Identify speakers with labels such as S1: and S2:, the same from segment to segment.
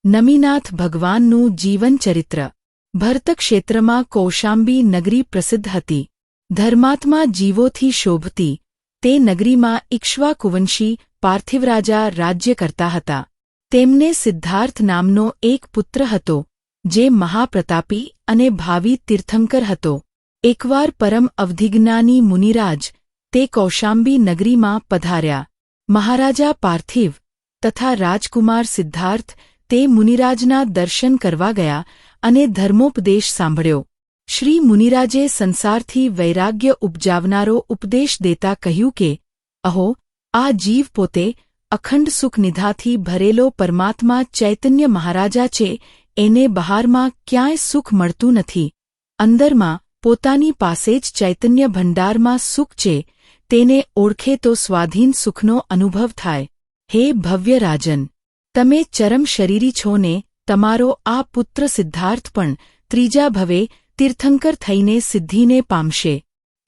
S1: નમીનાથ ભગવાનનું જીવનચરિત્ર। ભરતક્ષેત્રમાં કૌશાંબી નગરી પ્રસિદ્ધ હતી। ધર્માત્મા જીવોથી શોભતી તે નગરીમાં ઇક્ષ્વાકુવંશી પાર્થિવ રાજા રાજ્ય કરતા હતા। તેમને સિદ્ધાર્થ નામનો એક પુત્ર હતો, જે મહાપ્રતાપી અને ભાવિ તીર્થંકર હતો। એકવાર પરમ અવધિજ્ઞાની મુનિરાજ તે કૌશાંબી નગરીમાં પધાર્યા। મહારાજા પાર્થિવ તથા રાજકુમાર સિદ્ધાર્થ તે મુનિરાજના દર્શન કરવા ગયા અને ધર્મોપદેશ સાંભળ્યો। શ્રી મુનિરાજે સંસારથી વૈરાગ્ય ઉપજાવનારો ઉપદેશ દેતા કહ્યું કે, અહો, આ જીવ પોતે અખંડ સુખનિધાથી ભરેલો પરમાત્મા ચૈતન્ય મહારાજા છે। એને બહારમાં ક્યાંય સુખ મળતું નથી। અંદરમાં પોતાની પાસે જ ચૈતન્ય ભંડારમાં સુખ છે। તેને ઓળખે તો સ્વાધીન સુખનો અનુભવ થાય। હે ભવ્ય રાજન, તમે ચરમ શરીરી છો ને તમારો આ પુત્ર સિદ્ધાર્થ પણ ત્રીજા ભવે તીર્થંકર થઈને સિદ્ધિને પામશે।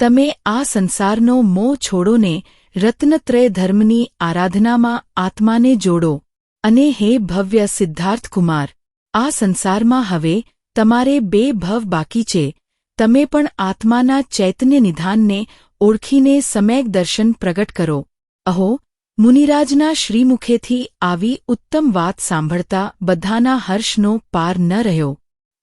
S1: તમે આ સંસારનો મોહ છોડો ને રત્નત્રય ધર્મની આરાધનામાં આત્માને જોડો। અને હે ભવ્ય સિદ્ધાર્થ કુમાર, આ સંસારમાં હવે તમારે 2 ભવ બાકી છે। તમે પણ આત્માના ચૈતન્ય નિધાનને ઓળખીને સમ્યક દર્શન પ્રગટ કરો। અહો, મુનિરાજના શ્રીમુખેથી આવી ઉત્તમ વાત સાંભળતા બધાના હર્ષનો પાર ન રહ્યો।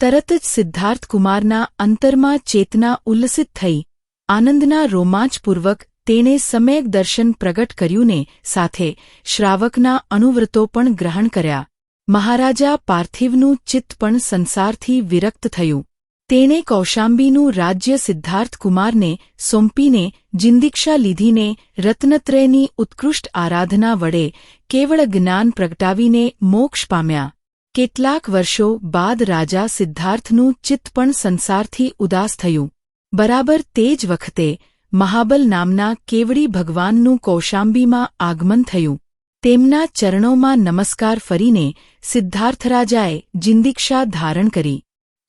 S1: તરત જ સિદ્ધાર્થ કુમારના અંતરમાં ચેતના ઉલ્લસિત થઈ આનંદના રોમાંચપૂર્વક તેણે સમ્યક દર્શન પ્રગટ કર્યું ને સાથે શ્રાવકના અનુવ્રતો પણ ગ્રહણ કર્યા। મહારાજા પાર્થિવનું ચિત્ત પણ સંસારથી વિરક્ત થયું। તેણે કૌશાંબીનું રાજ્ય સિદ્ધાર્થ કુમારને સોંપીને જિંદીક્ષા લીધીને રત્નત્રયની ઉત્કૃષ્ટ આરાધના વડે કેવળ જ્ઞાન પ્રગટાવીને મોક્ષ પામ્યા। કેટલાક વર્ષો બાદ રાજા સિદ્ધાર્થનું ચિત્ત પણ સંસારથી ઉદાસ થયું। બરાબર તે જ વખતે મહાબલ નામના કેવડી ભગવાનનું કૌશાંબીમાં આગમન થયું। તેમના ચરણોમાં નમસ્કાર ફરીને સિદ્ધાર્થ રાજાએ જિંદીક્ષા ધારણ કરી।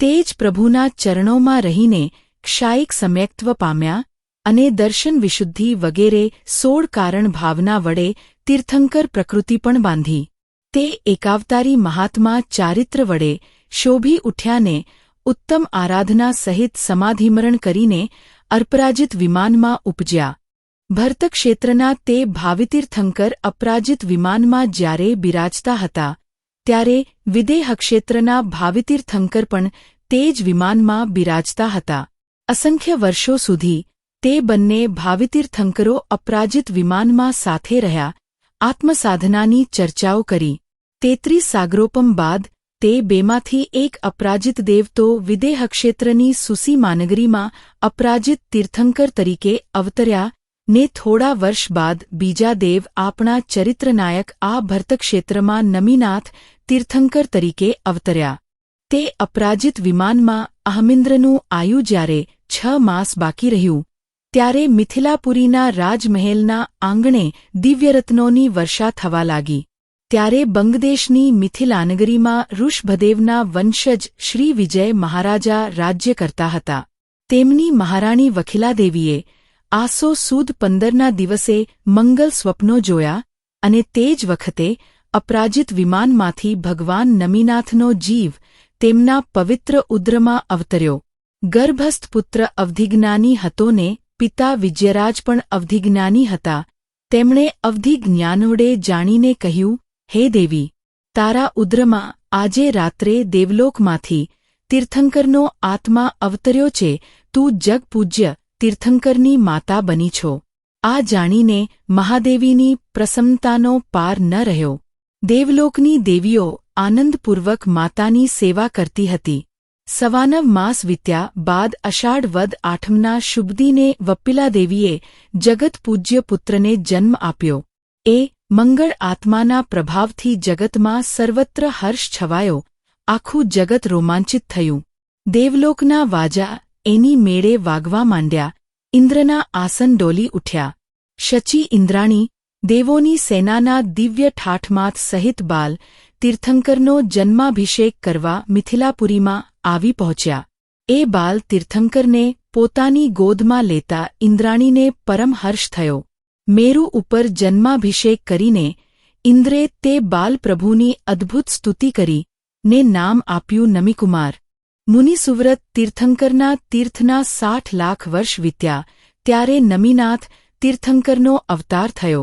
S1: તે જ પ્રભુના ચરણોમાં રહીને ક્ષાયિક સમ્યક્ત્વ પામ્યા અને દર્શન વિશુદ્ધિ વગેરે 16 કારણ ભાવના વડે તીર્થંકર પ્રકૃતિ પણ બાંધી। તે એકાવતારી મહાત્મા ચારિત્ર વડે શોભી ઉઠ્યાને ઉત્તમ આરાધના સહિત સમાધિમરણ કરીને અપરાજિત વિમાનમાં ઉપજ્યા। ભરતક્ષેત્રના તે ભાવિતીર્થંકર અપરાજિત વિમાનમાં જ્યારે બિરાજતા હતા ત્યારે વિદેહક્ષેત્રના ભાવિતીર્થંકર પણ તે જ વિમાનમાં બિરાજતા હતા। અસંખ્ય વર્ષો સુધી તે બંને ભાવિતીર્થંકરો અપરાજિત વિમાનમાં સાથે રહ્યા, આત્મસાધનાની ચર્ચાઓ કરી। 33 સાગરોપમ બાદ તે બેમાંથી એક અપરાજિત દેવ તો વિદેહક્ષેત્રની સુસીમાનગરીમાં અપરાજિત તીર્થંકર તરીકે અવતર્યા ને થોડા વર્ષ બાદ બીજા દેવ આપણા ચરિત્રનાયક આ ભરતક્ષેત્રમાં નમીનાથ તીર્થંકર તરીકે અવતર્યા। તે અપરાજિત વિમાનમાં અહમિન્દ્રનું આયુ જ્યારે 6 માસ બાકી રહ્યું ત્યારે મિથિલાપુરીના રાજમહેલના આંગણે દિવ્યરત્નોની વર્ષા થવા લાગી। ત્યારે બંગદેશની મિથિલાનગરીમાં ઋષભદેવના વંશજ શ્રી વિજય મહારાજા રાજ્ય કરતા હતા। તેમની મહારાણી વખિલાદેવીએ આસો સુદ 15ના દિવસે મંગલ સ્વપ્નો જોયા અને તે જ વખતે અપરાજિત વિમાનમાંથી ભગવાન નમીનાથનો જીવ તેમના પવિત્ર ઉદ્રમાં અવતર્યો। ગર્ભસ્થ પુત્ર અવધિજ્ઞાની હતો ને પિતા વિજયરાજ પણ અવધિજ્ઞાની હતા। તેમણે અવધિજ્ઞાન વડે જાણીને કહ્યું, હે દેવી, તારા ઉદ્રમાં આજે રાત્રે દેવલોકમાંથી તીર્થંકરનો આત્મા અવતર્યો છે। તું જગપૂજ્ય તીર્થંકરની માતા બની છો। આ જાણીને મહાદેવીની પ્રસન્નતાનો પાર ન રહ્યો। દેવલોકની દેવીઓ આનંદપૂર્વક માતાની સેવા કરતી હતી। 9 માસ વીત્યા બાદ અષાઢ વદ 8મના શુભદિને વપ્પિલાદેવીએ જગતપૂજ્ય પુત્રને જન્મ આપ્યો। એ મંગળ આત્માના પ્રભાવથી જગતમાં સર્વત્ર હર્ષ છવાયો, આખું જગત રોમાંચિત થયું। દેવલોકના વાજા એની મેળે વાગવા માંડ્યા। ઇન્દ્રના આસન ડોલી ઉઠ્યા। શચી ઇન્દ્રાણી દેવોની સેનાના દિવ્ય ઠાઠમાથ સહિત બાલ તીર્થંકરનો જન્માભિષેક કરવા મિથિલાપુરીમાં આવી પહોંચ્યા। એ બાલ તીર્થંકરને પોતાની ગોદમાં લેતા ઇન્દ્રાણીને પરમ હર્ષ થયો। મેરુ ઉપર જન્માભિષેક કરીને ઇન્દ્રે તે બાલ પ્રભુની અદ્ભુત સ્તુતિ કરી ને નામ આપ્યું નમિકુમાર. મુનિસુવ્રત તીર્થંકરના તીર્થના 60 લાખ વર્ષ વીત્યા ત્યારે નમિનાથ તીર્થંકરનો અવતાર થયો.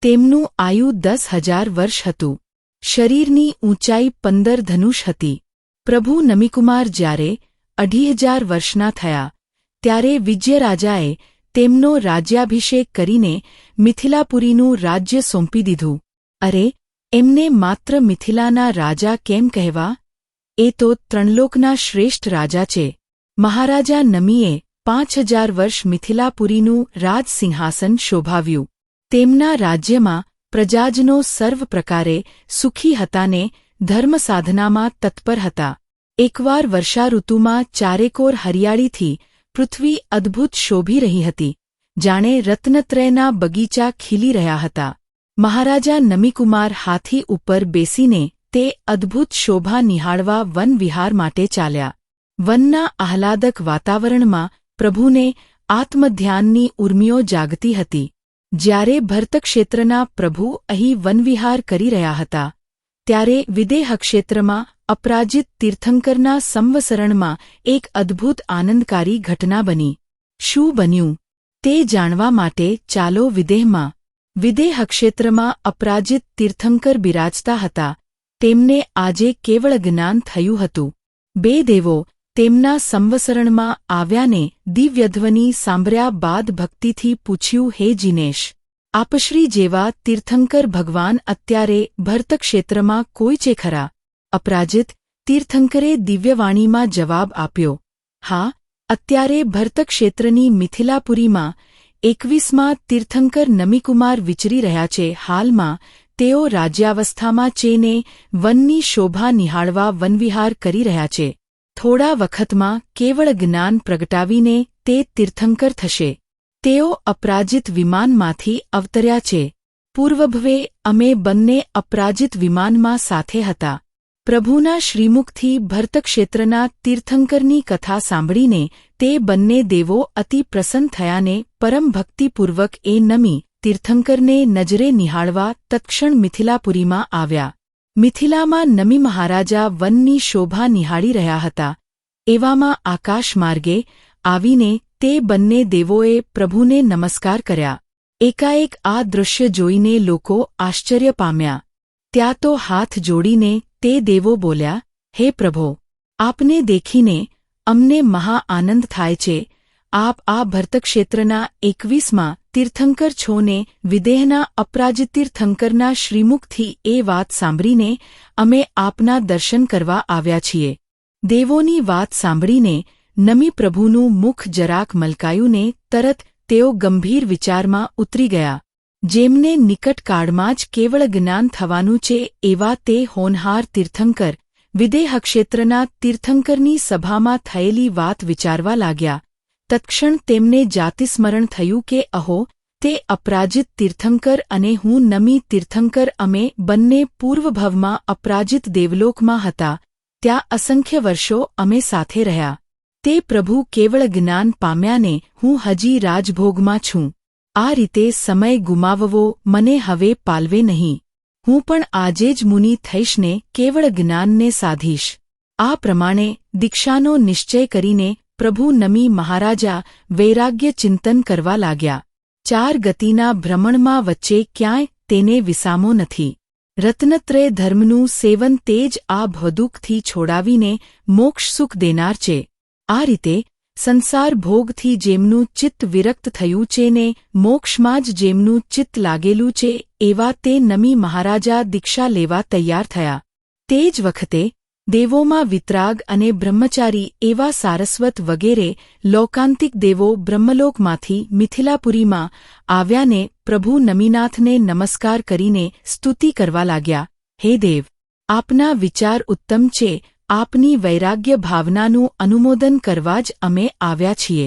S1: તેમનું આયુ 10,000 વર્ષ હતું. શરીરની ઊંચાઈ 15 ધનુષ હતી. પ્રભુ નમિકુમાર જ્યારે 2,500 વર્ષના થયા ત્યારે વિજયરાજાએ તેમનો રાજ્યાભિષેક કરીને મિથિલાપુરીનું રાજ્ય સોંપી દીધું. અરે, એમને માત્ર મિથિલાના રાજા કેમ કહેવા? એ તો ત્રણલોકના શ્રેષ્ઠ રાજા છે. મહારાજા નમીએ 5,000 વર્ષ મિથિલાપુરીનું રાજસિંહાસન શોભાવ્યું. તેમના રાજ્યમાં પ્રજાજનો સર્વ પ્રકારે સુખી હતા ને ધર્મસાધનામાં તત્પર હતા. એકવાર વર્ષાઋતુમાં ચારેકોર હરિયાળીથી પૃથ્વી અદ્ભુત શોભી રહી હતી, જાણે રત્નત્રયના બગીચા ખીલી રહ્યા હતા. મહારાજા નમિકુમાર હાથી ઉપર બેસીને તે અદ્ભુત શોભા નિહાળવા વન વિહાર માટે ચાલ્યા. વનના આહલાદક વાતાવરણમાં પ્રભુને આત્મધ્યાનની ઉર્મિઓ જાગતી હતી. જ્યારે ભરતક્ષેત્રના પ્રભુ અહીં વનવિહાર કરી રહ્યા હતા ત્યારે વિદેહ ક્ષેત્રમાં અપરાજિત તીર્થંકરના સંવસરણમાં એક અદ્ભુત આનંદકારી ઘટના બની. શું બન્યું તે જાણવા માટે ચાલો વિદેહમાં. વિદેહ ક્ષેત્રમાં અપરાજિત તીર્થંકર બિરાજતા હતા. તેમને આજે કેવળ જ્ઞાન થયું હતું. બે દેવો તેમના સંવસરણમાં આવ્યાને દિવ્યધ્વનિ સાંભળ્યા બાદ ભક્તિથી પૂછ્યું, હે જીનેશ, આપશ્રી જેવા તીર્થંકર ભગવાન અત્યારે ભરતક્ષેત્રમાં કોઈ છે ખરા? અપરાજિત તીર્થંકરે દિવ્યવાણીમાં જવાબ આપ્યો, હા, અત્યારે ભરતક્ષેત્રની મિથિલાપુરીમાં 21મા તીર્થંકર નમિકુમાર વિચરી રહ્યા છે. હાલમાં તેઓ રાજ્યાવસ્થામાં છે ને વનની શોભા નિહાળવા વનવિહાર કરી રહ્યા છે. થોડા વખતમાં કેવળ જ્ઞાન પ્રગટાવીને તે તીર્થંકર થશે. તેઓ અપરાજિત વિમાનમાંથી અવતર્યા છે. પૂર્વભવે અમે બંને અપરાજિત વિમાનમાં સાથે હતા. પ્રભુના શ્રીમુખથી ભરતક્ષેત્રના તીર્થંકરની કથા સાંભળીને તે બંને દેવો અતિ પ્રસન્ન થયાને પરમ ભક્તિપૂર્વક એ નમી તીર્થંકરને નજરે નિહાળવા તત્ક્ષણ મિથિલાપુરીમાં આવ્યા. મિથિલામાં નમી મહારાજા વનની શોભા નિહાળી રહ્યા હતા. એવામાં આકાશમાર્ગે આવીને તે બંને દેવોએ પ્રભુને નમસ્કાર કર્યા. એકાએક આ દૃશ્ય જોઈને લોકો આશ્ચર્ય પામ્યા. ત્યાં તો હાથ જોડીને તે દેવો બોલ્યા, હે પ્રભો, આપને દેખીને અમને મહા આનંદ થાય છે. આપ આ ભરતક્ષેત્રના 21મા તીર્થંકર છો ને વિદેહના અપરાજિત તીર્થંકરના શ્રીમુખથી એ વાત સાંભળીને અમે આપના દર્શન કરવા આવ્યા છીએ. દેવોની વાત સાંભળીને નમી પ્રભુનું મુખ જરાક મલકાયું ને તરત તેઓ ગંભીર વિચારમાં ઉતરી ગયા. જેમને નિકટકાળમાં જ કેવળ જ્ઞાન થવાનું છે એવા તે હોનહાર તીર્થંકર વિદેહ ક્ષેત્રના તીર્થંકરની સભામાં થયેલી વાત વિચારવા લાગ્યા. તત્ક્ષણ તેમને જાતિસ્મરણ થયું કે અહો, તે અપરાજિત તીર્થંકર અને હું નમી તીર્થંકર અમે બંને પૂર્વભવમાં અપરાજિત દેવલોકમાં હતા. ત્યાં અસંખ્ય વર્ષો અમે સાથે રહ્યા. તે પ્રભુ કેવળ જ્ઞાન પામ્યાને હું હજી રાજભોગમાં છું. આ રીતે સમય ગુમાવવો મને હવે પાલવે નહીં. હું પણ આજે જ મુનિ થઈશ ને કેવળ જ્ઞાનને સાધીશ. આ પ્રમાણે દીક્ષાનો નિશ્ચય કરીને પ્રભુ નમી મહારાજા વૈરાગ્ય ચિંતન કરવા લાગ્યા. 4 ગતિના ભ્રમણમાં વચ્ચે ક્યાંય તેને વિસામો નથી. રત્નત્રય ધર્મનું સેવન તે જ આ ભવદુઃખથી છોડાવીને મોક્ષ સુખ દેનાર છે. આ રીતે સંસાર ભોગથી જેમનું ચિત્ત વિરક્ત થયું છે ને મોક્ષમાં જ જેમનું ચિત્ત લાગેલું છે એવા તે નમી મહારાજા દીક્ષા લેવા તૈયાર થયા. તે જ વખતે દેવોમાં વિતરાગ અને બ્રહ્મચારી એવા સારસ્વત વગેરે લૌકાંતિક દેવો બ્રહ્મલોકમાંથી મિથિલાપુરીમાં આવ્યાને પ્રભુ નમીનાથને નમસ્કાર કરીને સ્તુતિ કરવા લાગ્યા. હે દેવ, આપના વિચાર ઉત્તમ છે. આપની વૈરાગ્ય ભાવનાનું અનુમોદન કરવા જ અમે આવ્યા છીએ.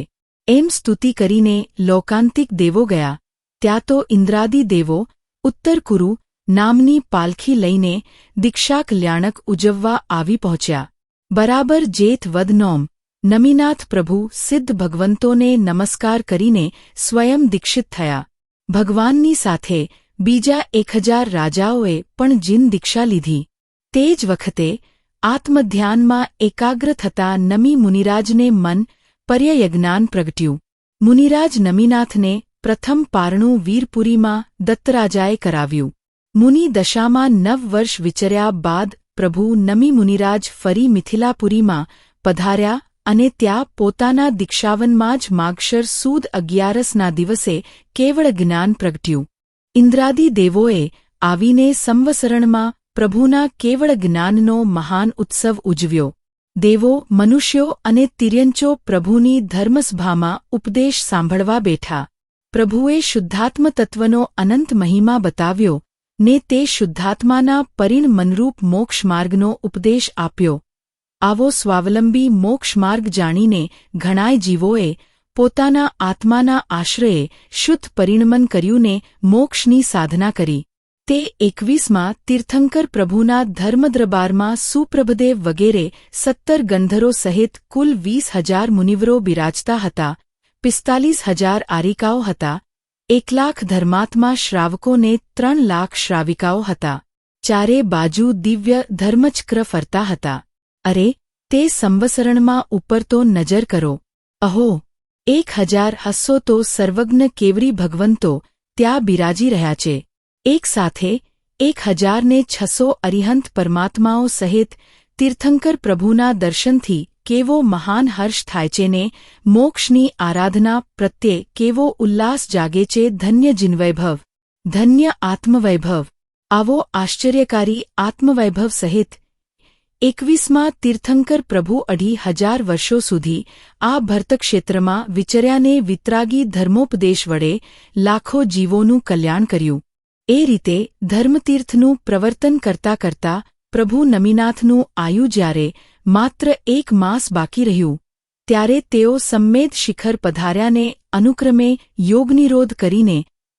S1: એમ સ્તુતિ કરીને લૌકાંતિક દેવો ગયા. ત્યાં તો ઇન્દ્રાદિ દેવો ઉત્તરકુરુ નામની પાલખી લઈને દીક્ષા કલ્યાણક ઉજવવા આવી પહોંચ્યા. બરાબર જેઠ વદ નોમ નમીનાથ પ્રભુ સિદ્ધ ભગવંતોને નમસ્કાર કરીને સ્વયં દીક્ષિત થયા. ભગવાનની સાથે બીજા 1000 રાજાઓએ પણ જીન દીક્ષા લીધી. તે જ વખતે આત્મધ્યાનમાં એકાગ્ર થતા નમી મુનિરાજને મન પર્યયજ્ઞાન પ્રગટ્યું. મુનિરાજ નમીનાથને પ્રથમ પારણું વીરપુરીમાં દત્તરાજાએ કરાવ્યું. મુનિ દશામાં 9 વર્ષ વિચર્યા બાદ પ્રભુ નમી મુનિરાજ ફરી મિથિલાપુરીમાં પધાર્યા અને ત્યાં પોતાના દીક્ષાવનમાં જ માગશર સુદ 11ના દિવસે કેવળ જ્ઞાન પ્રગટ્યું. ઇન્દ્રાદિ દેવોએ આવીને સંવસરણમાં પ્રભુના કેવળ જ્ઞાનનો મહાન ઉત્સવ ઉજવ્યો. દેવો, મનુષ્યો અને તિર્યંચો પ્રભુની ધર્મસભામાં ઉપદેશ સાંભળવા બેઠા. પ્રભુએ શુદ્ધાત્મ તત્વનો અનંત મહિમા બતાવ્યો ને તે શુદ્ધાત્માના પરિણમનરૂપ મોક્ષમાર્ગનો ઉપદેશ આપ્યો. આવો સ્વાવલંબી મોક્ષમાર્ગ જાણીને ઘણાય જીવોએ પોતાના આત્માના આશ્રયે શુદ્ધ પરિણમન કર્યું ને મોક્ષની સાધના કરી. તે 21માં તીર્થંકર પ્રભુના ધર્મદરબારમાં સુપ્રભદેવ વગેરે 17 ગંધરો સહિત કુલ 20,000 મુનિવરો બિરાજતા હતા. 45,000 આરિકાઓ હતા. 1 લાખ ધર્માત્મા શ્રાવકો ને 3 લાખ શ્રાવિકાઓ હતા. ચારે બાજુ દિવ્ય ધર્મચક્ર ફરતા હતા. અરે, તે સંવસરણમાં ઉપર તો નજર કરો. અહો, 1,800 તો સર્વજ્ઞ કેવરી ભગવંતો ત્યાં બિરાજી રહ્યા છે. એક સાથે 1,600 અરિહંત પરમાત્માઓ સહિત તીર્થંકર પ્રભુના દર્શનથી કેવો મહાન હર્ષ થાય છે ને મોક્ષની આરાધના પ્રત્યે કેવો ઉલ્લાસ જાગે છે. ધન્ય જીનવૈભવ, ધન્ય આત્મવૈભવ. આવો આશ્ચર્યકારી આત્મવૈભવ સહિત 21માં તીર્થંકર પ્રભુ 2,500 વર્ષો સુધી આ ભરતક્ષેત્રમાં વિચર્યાને વિતરાગી ધર્મોપદેશ વડે લાખો જીવોનું કલ્યાણ કર્યું. એ રીતે ધર્મતીર્થનું પ્રવર્તન કરતા કરતા પ્રભુ નમીનાથનું આયુ જ્યારે માત્ર 1 માસ બાકી રહ્યું ત્યારે તેઓ સંમેદ શિખર પધાર્યાને અનુક્રમે યોગનિરોધ કરીને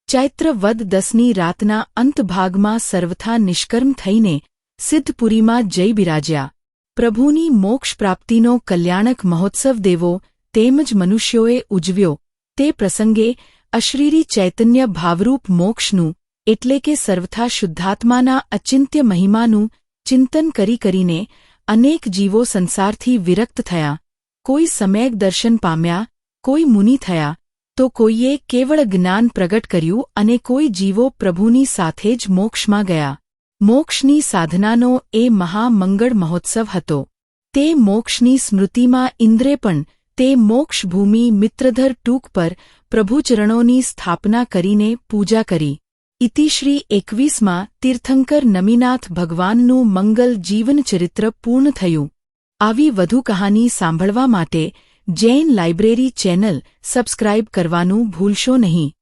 S1: ચૈત્ર વદ 10ની રાતના અંતભાગમાં સર્વથા નિષ્કર્મ થઈને સિદ્ધપુરીમાં જઈ બિરાજ્યા. પ્રભુની મોક્ષ પ્રાપ્તિનો કલ્યાણક મહોત્સવ દેવો તેમજ મનુષ્યોએ ઉજવ્યો. તે પ્રસંગે અશરીરી ચૈતન્ય ભાવરૂપ મોક્ષનું એટલે કે સર્વથા શુદ્ધાત્માના અચિંત્ય મહિમાનું ચિંતન કરીને અનેક જીવો સંસારથી વિરક્ત થયા. કોઈ સમ્યક દર્શન પામ્યા, કોઈ મુનિ થયા, તો કોઈએ કેવળ જ્ઞાન પ્રગટ કર્યું અને કોઈ જીવો પ્રભુની સાથે જ મોક્ષમાં ગયા. મોક્ષની સાધનાનો એ મહામંગળ મહોત્સવ હતો. તે મોક્ષની સ્મૃતિમાં ઇન્દ્રે પણ તે મોક્ષભૂમિ મિત્રધર ટૂક પર પ્રભુચરણોની સ્થાપના કરીને પૂજા કરી. ઇતિ શ્રી 21માં તીર્થંકર નમીનાથ ભગવાનનું મંગલ જીવનચરિત્ર પૂર્ણ થયું. આવી વધુ કહાની સાંભળવા માટે જૈન લાઇબ્રેરી ચેનલ સબસ્ક્રાઇબ કરવાનું ભૂલશો નહીં.